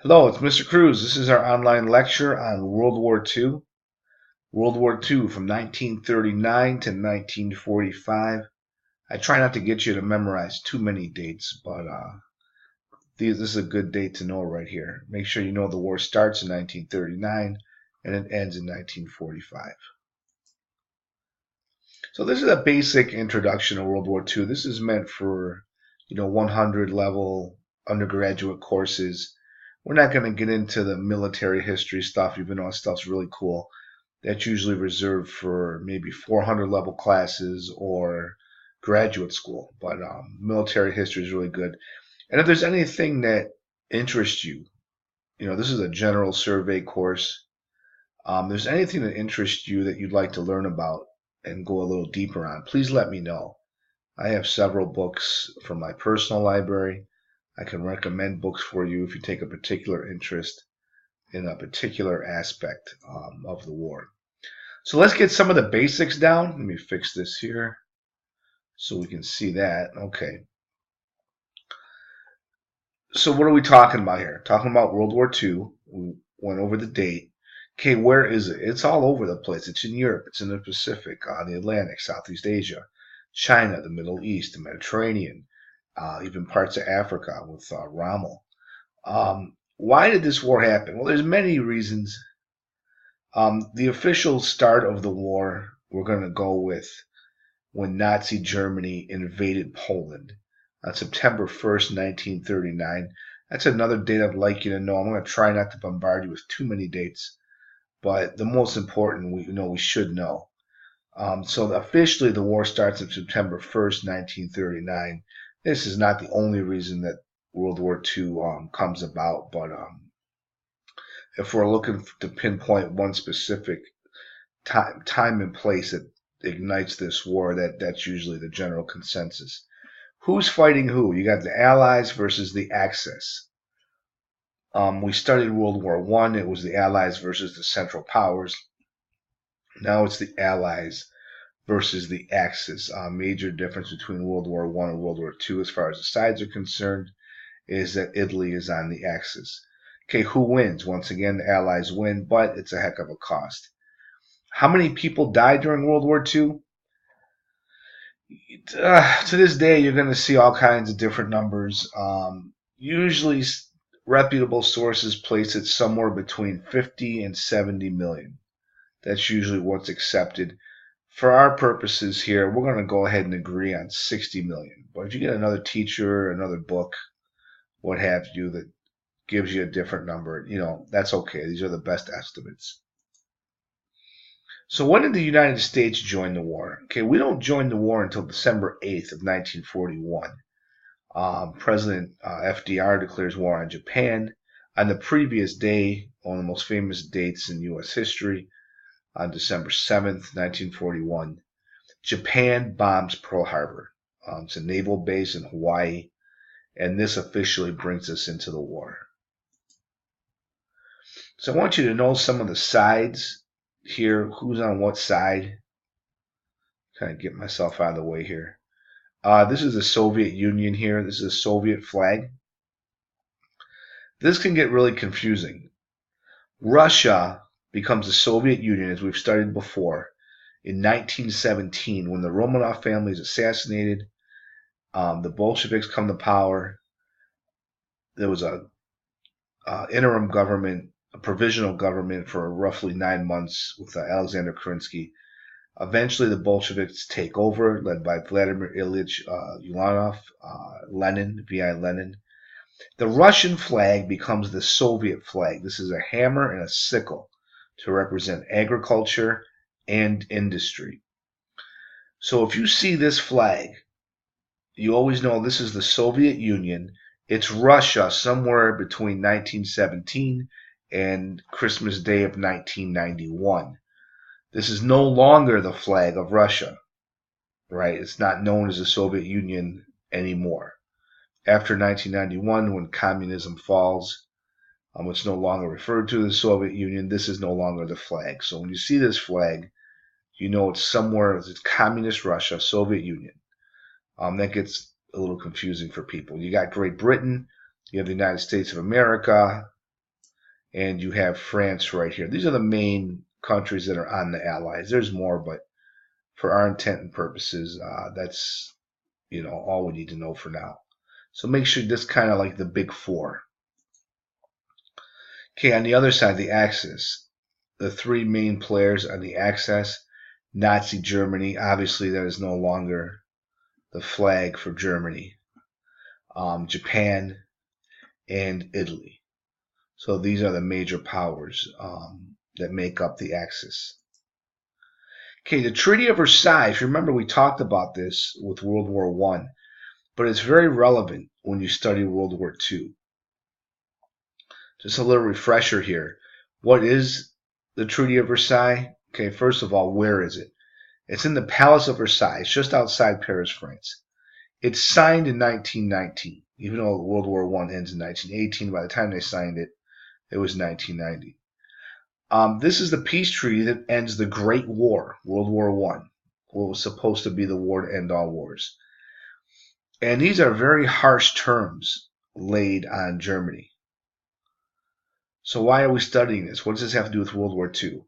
Hello, it's Mr. Cruz. This is our online lecture on World War II. World War II from 1939 to 1945. I try not to get you to memorize too many dates, but this is a good date to know right here. Make sure you know the war starts in 1939 and it ends in 1945. So this is a basic introduction to World War II. This is meant for, 100 level undergraduate courses. We're not going to get into the military history stuff, even though that stuff's really cool. That's usually reserved for maybe 400 level classes or graduate school. But military history is really good. And if there's anything that interests you, this is a general survey course. There's anything that interests you that you'd like to learn about and go a little deeper on, please let me know. I have several books from my personal library. I can recommend books for you if you take a particular interest in a particular aspect of the war. So let's get some of the basics down. Let me fix this here so we can see that. Okay. So what are we talking about here? Talking about World War II. We went over the date. Okay, where is it? It's all over the place. It's in Europe. It's in the Pacific, the Atlantic, Southeast Asia, China, the Middle East, the Mediterranean, even parts of Africa with Rommel. Why did this war happen? Well, there's many reasons. The official start of the war, we're going to go with when Nazi Germany invaded Poland on September 1st, 1939. That's another date I'd like you to know. I'm going to try not to bombard you with too many dates, but the most important we should know. So officially the war starts on September 1st, 1939. This is not the only reason that World War II comes about, but if we're looking to pinpoint one specific time and place that ignites this war, that's usually the general consensus. Who's fighting who? You got the Allies versus the Axis. We studied World War I. It was the Allies versus the Central Powers. Now it's the Allies versus the Axis. Major difference between World War I and World War II as far as the sides are concerned is that Italy is on the Axis. Okay, who wins? Once again, the Allies win, but it's a heck of a cost. How many people died during World War II? To this day, you're going to see all kinds of different numbers. Usually, reputable sources place it somewhere between 50 and 70 million. That's usually what's accepted. For our purposes here, we're going to go ahead and agree on 60 million. But if you get another teacher, another book, what have you, that gives you a different number, that's okay. These are the best estimates. So when did the United States join the war? Okay, we don't join the war until December 8th of 1941. President FDR declares war on Japan. On the previous day, one of the most famous dates in U.S. history, on December 7th, 1941, Japan bombs Pearl Harbor. It's a naval base in Hawaii, and this officially brings us into the war. So I want you to know some of the sides here, who's on what side. Kind of get myself out of the way here. This is the Soviet Union here. This is a Soviet flag. This can get really confusing. Russia becomes the Soviet Union, as we've studied before, in 1917 when the Romanov family is assassinated. The Bolsheviks come to power. There was a interim government, a provisional government for roughly 9 months with Alexander Kerensky. Eventually, the Bolsheviks take over, led by Vladimir Ilyich Ulyanov, Lenin, V.I. Lenin. The Russian flag becomes the Soviet flag. This is a hammer and a sickle to represent agriculture and industry. So if you see this flag, you always know this is the Soviet Union. It's Russia somewhere between 1917 and Christmas Day of 1991. This is no longer the flag of Russia, right? It's not known as the Soviet Union anymore. After 1991, when communism falls, it's no longer referred to as the Soviet Union. This is no longer the flag. So when you see this flag, you know it's somewhere, it's communist Russia, Soviet Union. That gets a little confusing for people. You got Great Britain, you have the United States of America, and you have France right here. These are the main countries that are on the Allies. There's more, but for our intent and purposes, that's all we need to know for now. So make sure this kind of like the big four. Okay, on the other side, the Axis, the three main players on the Axis, Nazi Germany. Obviously, that is no longer the flag for Germany. Japan and Italy. So these are the major powers that make up the Axis. Okay, the Treaty of Versailles, if you remember, we talked about this with World War I, but it's very relevant when you study World War II. Just a little refresher here. What is the Treaty of Versailles? Okay, first of all, where is it? It's in the Palace of Versailles. It's just outside Paris, France. It's signed in 1919, even though World War I ends in 1918. By the time they signed it, it was 1990. This is the peace treaty that ends the Great War, World War I, what was supposed to be the war to end all wars. And these are very harsh terms laid on Germany. So why are we studying this? What does this have to do with World War II?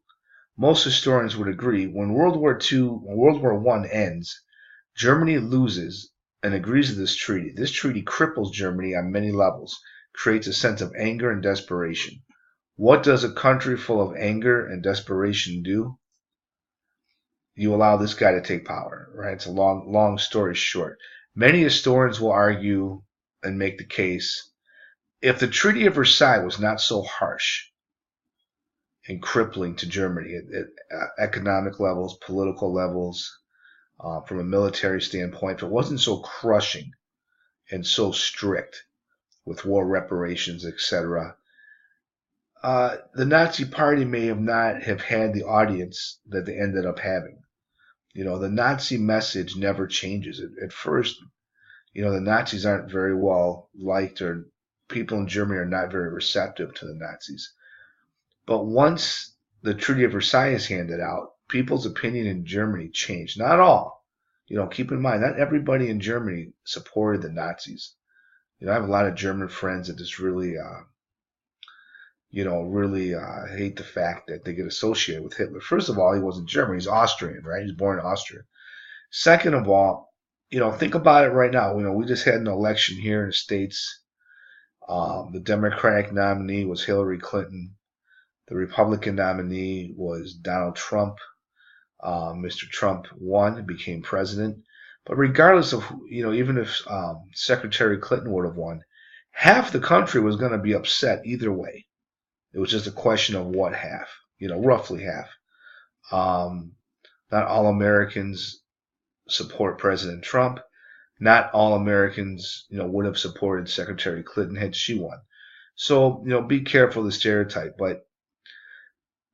Most historians would agree when World War I ends, Germany loses and agrees to this treaty. This treaty cripples Germany on many levels, creates a sense of anger and desperation. What does a country full of anger and desperation do? You allow this guy to take power, right? It's a long story short. Many historians will argue and make the case, if the Treaty of Versailles was not so harsh and crippling to Germany at economic levels, political levels, from a military standpoint, if it wasn't so crushing and so strict with war reparations, etc., the Nazi Party may not have had the audience that they ended up having. The Nazi message never changes. At first, the Nazis aren't very well liked, or people in Germany are not very receptive to the Nazis. But once the Treaty of Versailles is handed out, people's opinion in Germany changed. Not all. Keep in mind, not everybody in Germany supported the Nazis. I have a lot of German friends that just really hate the fact that they get associated with Hitler. First of all, he wasn't German. He's Austrian, right? He's born in Austria. Second of all, think about it right now. We just had an election here in the States. The Democratic nominee was Hillary Clinton. The Republican nominee was Donald Trump. Mr. Trump won and became president. But regardless of, even if Secretary Clinton would have won, half the country was going to be upset either way. It was just a question of what half, roughly half. Not all Americans support President Trump. Not all Americans, would have supported Secretary Clinton had she won. So, be careful of the stereotype. But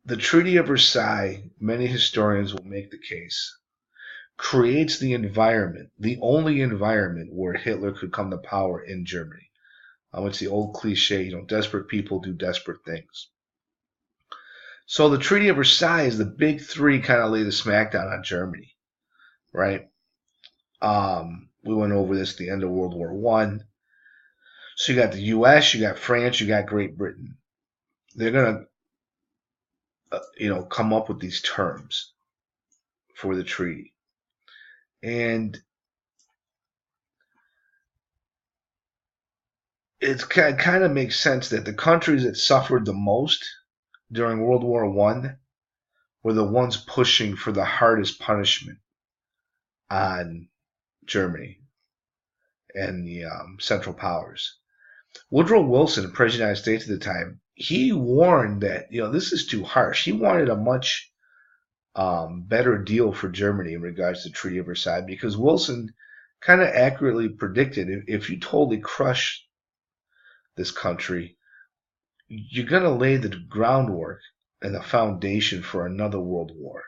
the Treaty of Versailles, many historians will make the case, creates the environment, the only environment where Hitler could come to power in Germany. It's the old cliche, desperate people do desperate things. So the Treaty of Versailles is the big three kind of lay the smackdown on Germany, right? We went over this at the end of World War I. So you got the U.S., you got France, you got Great Britain. They're going to, come up with these terms for the treaty. And it kind of makes sense that the countries that suffered the most during World War I were the ones pushing for the hardest punishment on Germany and the Central Powers. Woodrow Wilson, President of the United States at the time, he warned that this is too harsh. He wanted a much better deal for Germany in regards to the Treaty of Versailles, because Wilson kind of accurately predicted if you totally crush this country, you're going to lay the groundwork and the foundation for another world war.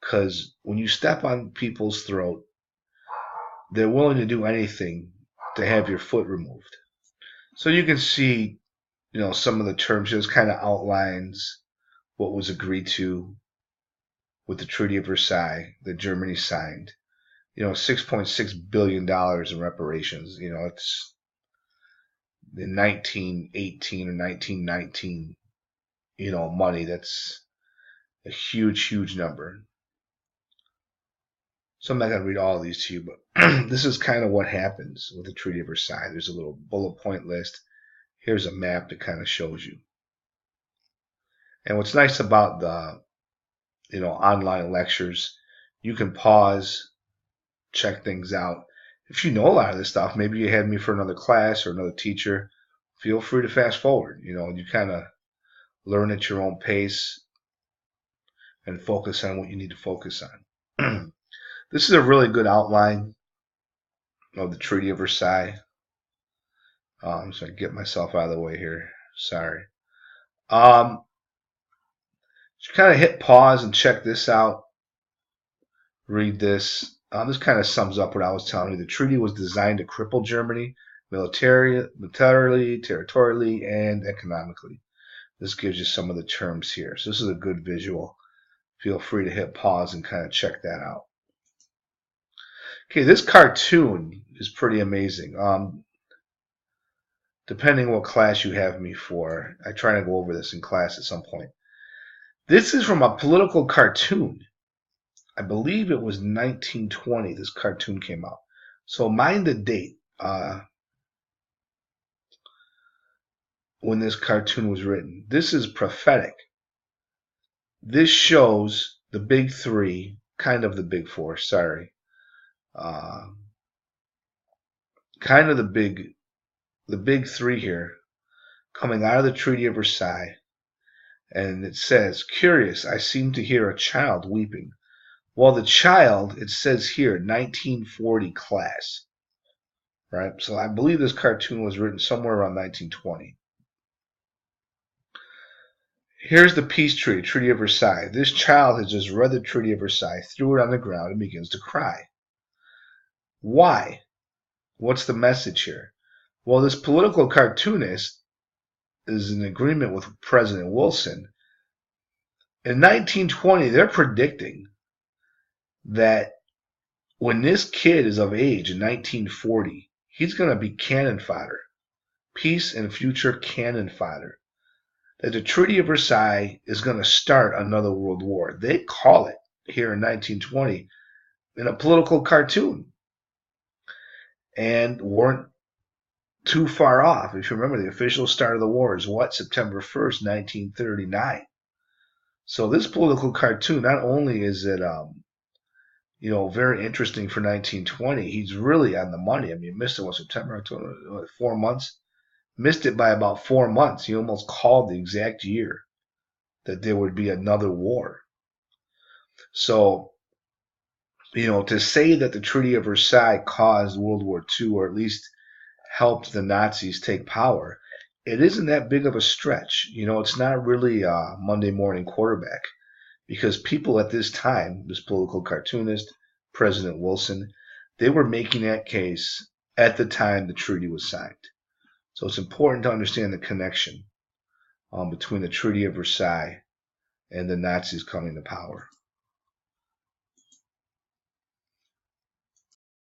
Because when you step on people's throat, they're willing to do anything to have your foot removed. So you can see, some of the terms, just kind of outlines what was agreed to with the Treaty of Versailles that Germany signed. $6.6 billion in reparations. It's in 1918 or 1919. money. That's a huge, huge number. So I'm not going to read all of these to you, but this is kind of what happens with the Treaty of Versailles. There's a little bullet point list. Here's a map that kind of shows you. And what's nice about the online lectures, you can pause, check things out. If you know a lot of this stuff, maybe you had me for another class or another teacher, feel free to fast forward. You kind of learn at your own pace and focus on what you need to focus on. This is a really good outline of the Treaty of Versailles. I'm just going to get myself out of the way here. Sorry. Just kind of hit pause and check this out. Read this. This kind of sums up what I was telling you. The treaty was designed to cripple Germany militarily, territorially, and economically. This gives you some of the terms here. So this is a good visual. Feel free to hit pause and kind of check that out. Okay, this cartoon is pretty amazing. Depending what class you have me for, I try to go over this in class at some point. This is from a political cartoon. I believe it was 1920 this cartoon came out. So mind the date when this cartoon was written. This is prophetic. This shows the big three, kind of the big four, sorry. Kind of the big three here coming out of the Treaty of Versailles. And it says, curious, I seem to hear a child weeping. Well, the child, it says here, 1940 class. Right? So I believe this cartoon was written somewhere around 1920. Here's the peace treaty, Treaty of Versailles. This child has just read the Treaty of Versailles, threw it on the ground, and begins to cry. Why? What's the message here? Well, this political cartoonist is in agreement with President Wilson. In 1920, they're predicting that when this kid is of age in 1940, he's going to be cannon fodder. Peace and future cannon fodder. That the Treaty of Versailles is going to start another world war. They call it here in 1920 in a political cartoon. And weren't too far off. If you remember, the official start of the war is what? September 1st, 1939. So this political cartoon, not only is it very interesting for 1920, he's really on the money. I mean, you missed it, September, October, 4 months? Missed it by about 4 months. He almost called the exact year that there would be another war. So, to say that the Treaty of Versailles caused World War II, or at least helped the Nazis take power, it isn't that big of a stretch. It's not really a Monday morning quarterback, because people at this time, this political cartoonist, President Wilson, they were making that case at the time the treaty was signed. So it's important to understand the connection between the Treaty of Versailles and the Nazis coming to power.